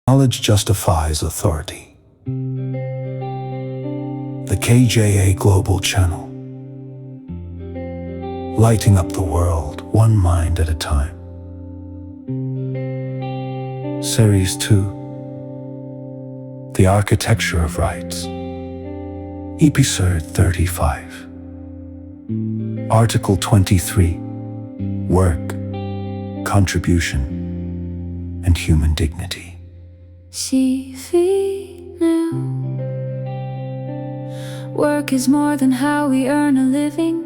Knowledge justifies authority. The KJA Global Channel. Lighting up the world, one mind at a time. Series 2. The Architecture of Rights. Episode 35. Article 23. Work, contribution, and human dignity. Work is more than how we earn a living.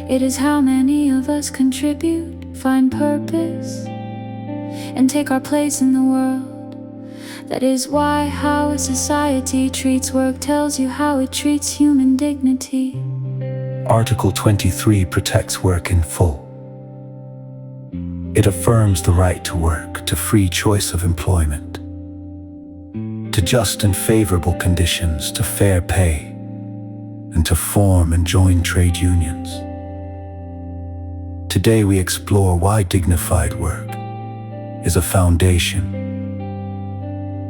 It is how many of us contribute, find purpose, and take our place in the world. That is why how a society treats work tells you how it treats human dignity. Article 23 protects work in full. It affirms the right to work, to free choice of employment, to just and favorable conditions, to fair pay, and to form and join trade unions. Today we explore why dignified work is a foundation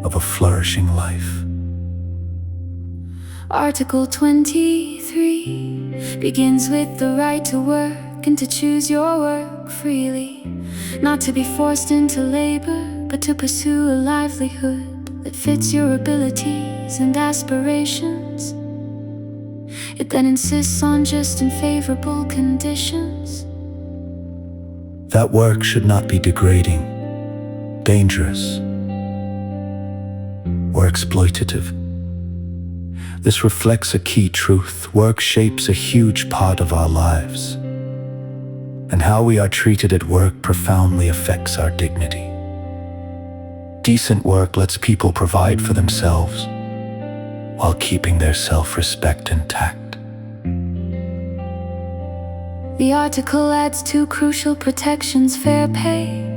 of a flourishing life. Article 23 begins with the right to work and to choose your work freely, not to be forced into labor, but to pursue a livelihood that fits your abilities and aspirations. It then insists on just and favorable conditions. That work should not be degrading, dangerous, or exploitative. This reflects a key truth. Work shapes a huge part of our lives, and how we are treated at work profoundly affects our dignity. Decent work lets people provide for themselves while keeping their self-respect intact. The article adds two crucial protections: fair pay,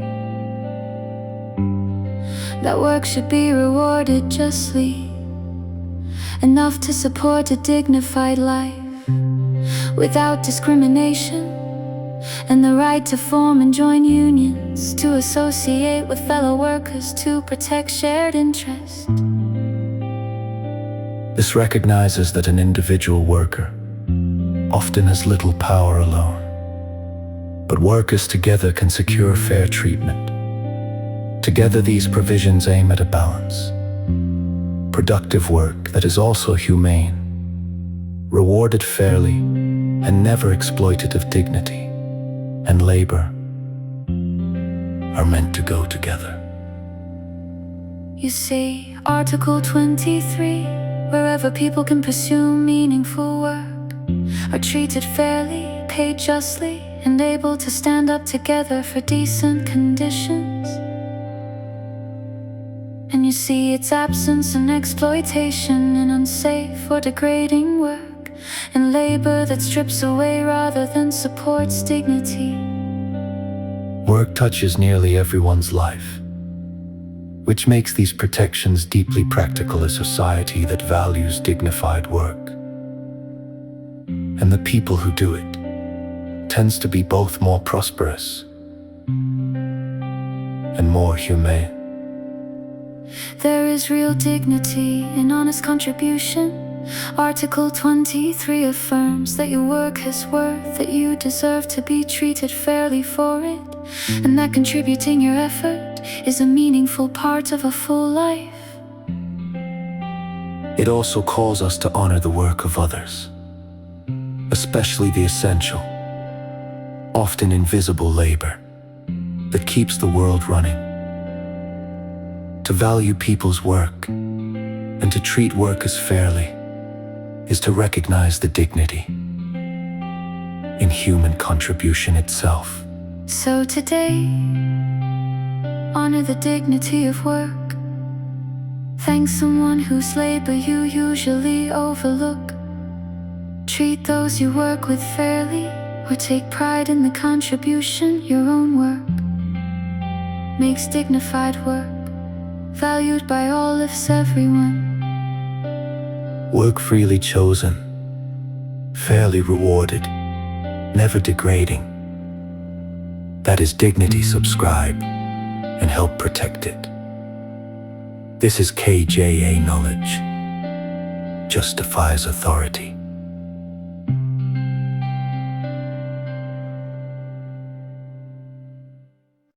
that work should be rewarded justly, enough to support a dignified life without discrimination, and the right to form and join unions, to associate with fellow workers, to protect shared interest. This recognizes that an individual worker often has little power alone, but workers together can secure fair treatment. Together these provisions aim at a balance: productive work that is also humane, rewarded fairly, and never exploitative. Dignity and labor are meant to go together. You see, Article 23, wherever people can pursue meaningful work, are treated fairly, paid justly, and able to stand up together for decent conditions. And you see its absence in exploitation, in unsafe or degrading work, in labor that strips away rather than supports dignity. Work touches nearly everyone's life, which makes these protections deeply practical. A society that values dignified work, and the people who do it, tends to be both more prosperous and more humane. There is real dignity in honest contribution. Article 23 affirms that your work has worth, that you deserve to be treated fairly for it, and that contributing your effort is a meaningful part of a full life. It also calls us to honor the work of others, especially the essential, often invisible labor that keeps the world running. To value people's work and to treat workers fairly is to recognize the dignity in human contribution itself. So today, honor the dignity of work. Thank someone whose labor you usually overlook. Treat those you work with fairly, or take pride in the contribution your own work makes. Dignified work, valued by all, lifts everyone. Work freely chosen, fairly rewarded, never degrading. That is dignity. Subscribe and help protect it. This is KJA knowledge. Justifies authority.